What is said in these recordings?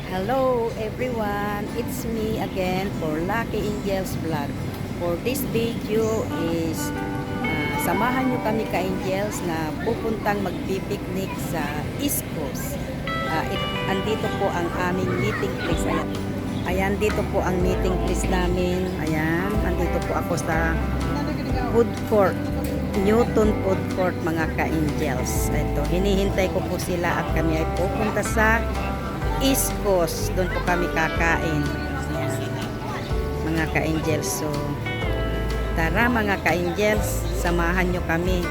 Hello everyone, it's me again for Lucky Angels Vlog. For this video is samahan nyo kami ka-angels na pupuntang magpipiknik sa East Coast. Andito po ang aming meeting place. Ayan, dito po ang meeting place namin. Ayan, andito po ako sa food court, Newton Food Court, mga ka-angels. Ito, hinihintay ko po sila at kami ay pupunta sa East Coast. Doon po kami kakain. Ayan, mga ka-angels. So, tara mga ka-angels, samahan nyo kami.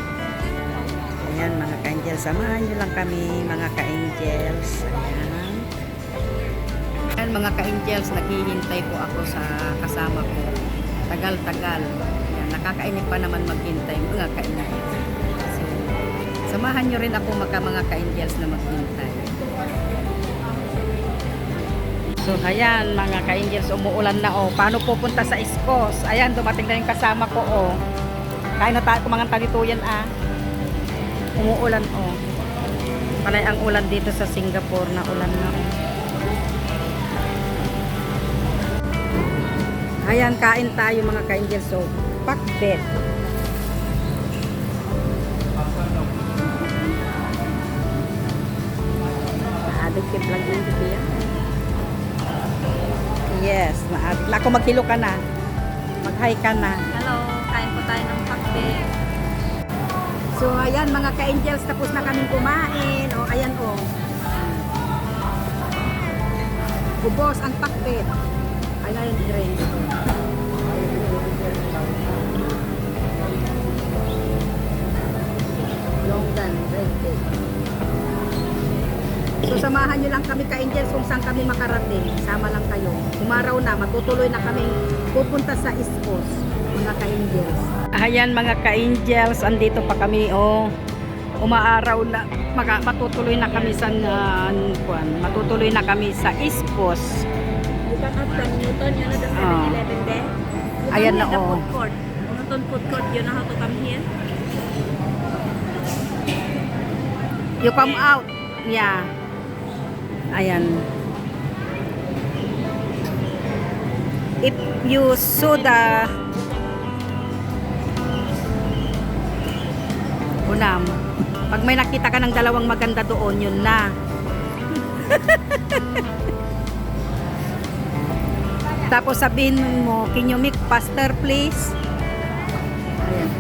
Ayan, mga ka-angels, samahan nyo lang kami, mga ka-angels. Ayan. Ayan, mga ka-angels, naghihintay po ako sa kasama ko. Tagal-tagal. Ayan, nakakainip pa naman maghintay, mga ka-angels. So, samahan nyo rin ako mga ka-angels na maghintay. So, ayan, mga ka-angels, umuulan na, oh. Paano pupunta sa East Coast? Ayan, dumating na yung kasama ko, oh. Kain na tayo kumangang talituyan, ah. Umuulan, oh. Panay ang ulan dito sa Singapore na ulan na, oh. Ayan, kain tayo, mga ka-angels, so, pakbet. Addictive lang yung siya. Yes, ako maghilo ka na. Mag-hi ka na. Hello, kain po tayo ng pakbe. So, ayan mga ka-angels, tapos na kaming kumain. O, ayan o. Ubos ang pakbet. Ayan yung drink. Longgan, red cake. So, samahan nyo lang kami ka-angels kung saan kami makarating. Sama lang kayo. Umaraw na, matutuloy na kami pupunta sa East Coast, mga ka-angels. Ayan mga ka-angels, andito pa kami, oh. Umaaraw na, matutuloy na kami sa matutuloy na kami sa East Coast. You can add from Newton, you know the 7-Eleven there? Ayan na, the oh. food court. Newton food court, you know how to come here? You come out. Yeah. Ayan. If you saw the unam, pag may nakita ka ng dalawang maganda doon, yun na. Tapos sabihin mo, can you make faster please? Ayan.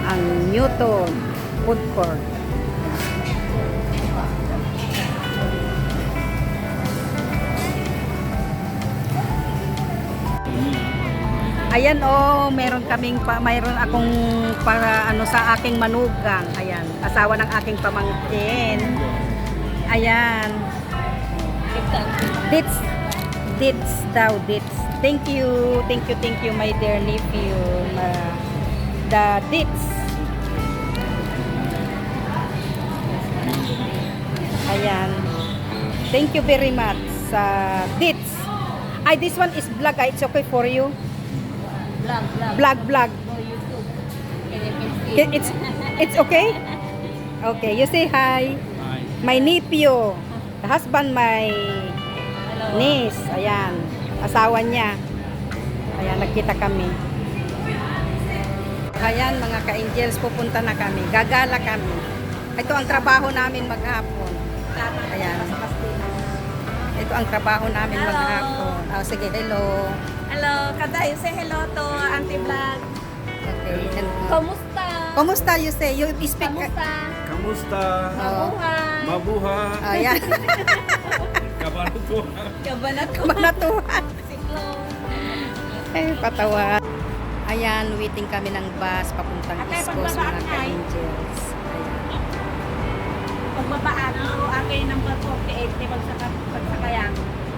Ang Newton Food Court. Ayan, oh, mayroon akong para sa aking manugang. Ayan, asawa ng aking pamangkin. Ayan. Dits daw, dits. Thank you, my dear nephew. The dits. Ayan. Thank you very much sa dits. This one is vlog. It's okay for you? Vlog. Oh, YouTube. And you can see. It's okay? Okay, you say hi. Hi. My nephew. The husband, my Hello. niece. Ayan. Asawa niya. Ayan, nagkita kami. Ayan, mga ka-angels, pupunta na kami. Gagala kami. Ito ang trabaho namin maghapon. Ayan. Ito ang trabaho namin Hello. maghapon. Oh, sige, hello. Hello, kada you say hello to Auntie Vlog. Okay. Kamusta? Kumusta you say? You speak. Kamusta? Kamusta? Mabuhay. Mabuhay. Ayan. Kabanatuhan. Kabanatuhan. Kabanatuhan. Siklong. Patawa. Ayan, waiting kami ng bus papuntang Ate, East Coast, pagbabaan mga na eh. ka-angels. Ayan. Pagbabaan mo, akin number 48, di pagsakayan.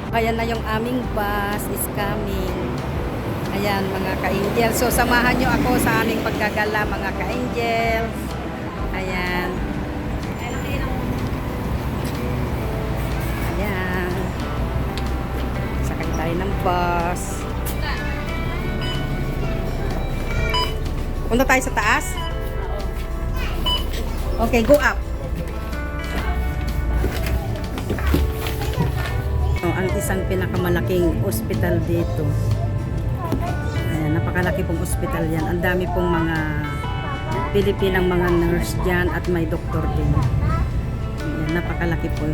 Ayan na yung aming bus is coming. Ayan, mga ka-angels. So, samahan nyo ako sa aming paggagala, mga ka-angels. Ayan. Ayan. Sakay tayo ng bus. Punta tayo sa taas? Okay, go up. Ang isang pinakamalaking ospital dito. Ayan, napakalaki pong ospital yan. Ang dami pong mga Pilipinang mga nurse dyan at may doktor din. Ayan, napakalaki po.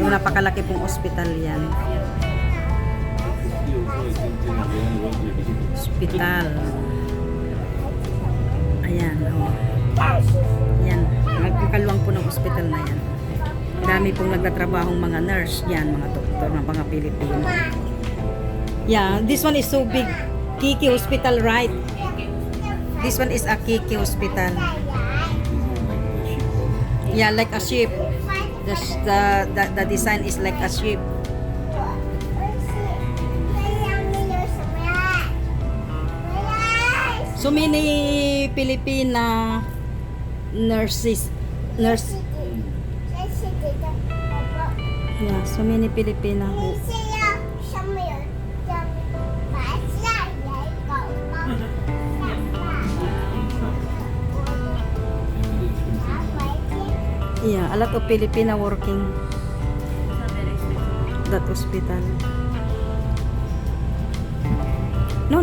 Napakalaki pong ospital yan. Ospital. Ayan, oh. Ayan, nagkakalwang po ng ospital na yan. Dami pong nagtatrabahong mga nurse yan, mga doktor, mga Pilipino. Yeah, this one is so big. Kiki Hospital, right? This one is a Kiki Hospital. Yeah, like a ship. The design is like a ship. So many Filipina nurses. Yeah, so many Filipina. Yeah, a lot of Filipina working that hospital. No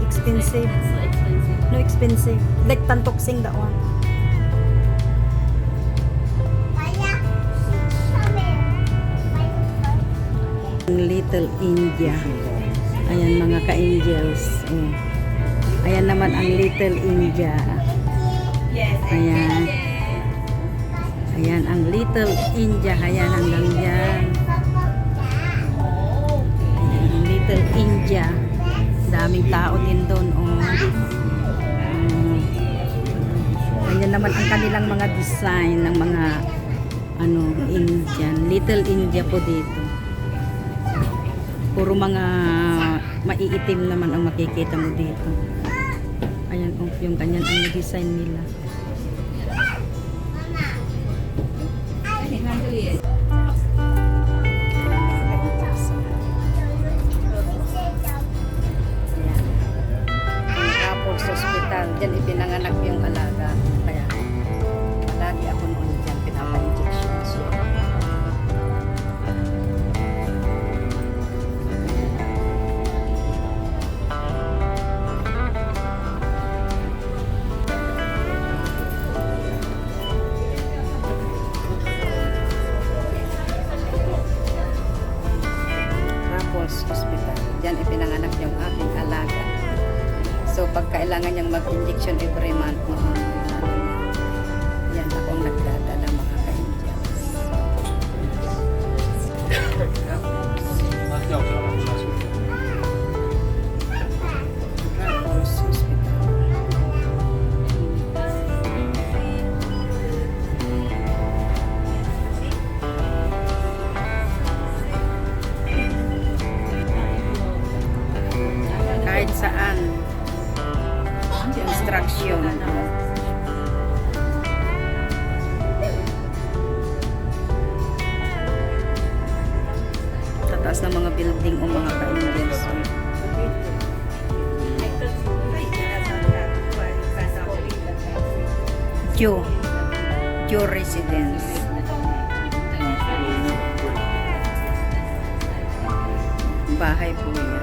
expensive. No expensive. Like Tantoksing, that one. Little India. Ayan mga ka-angels. Ayan naman ang Little India. Ayan. Ayan ang Little India. Ayan hanggang dyan. Ayan ang Little India. Daming tao din doon. Ayan naman ang kanilang mga design ng mga Indian. Little India po dito. Puro mga maiitim naman ang makikita mo dito. Ayan, yung ganyan ang design nila. Tapos hospital, dyan ipinanganak yung alaga. Kaya palagi ako noon dyan, pinapa-injection siya. Hospital. Diyan ipinanganak yung aking alaga. So, pag kailangan niyang mag-injection every month, yan akong nagdadala mga ka-angels. Tapos, hospital. Kahit saan instruction. Sa taas ng mga building o mga ka-angels. Joe Residence. Bahay po yun.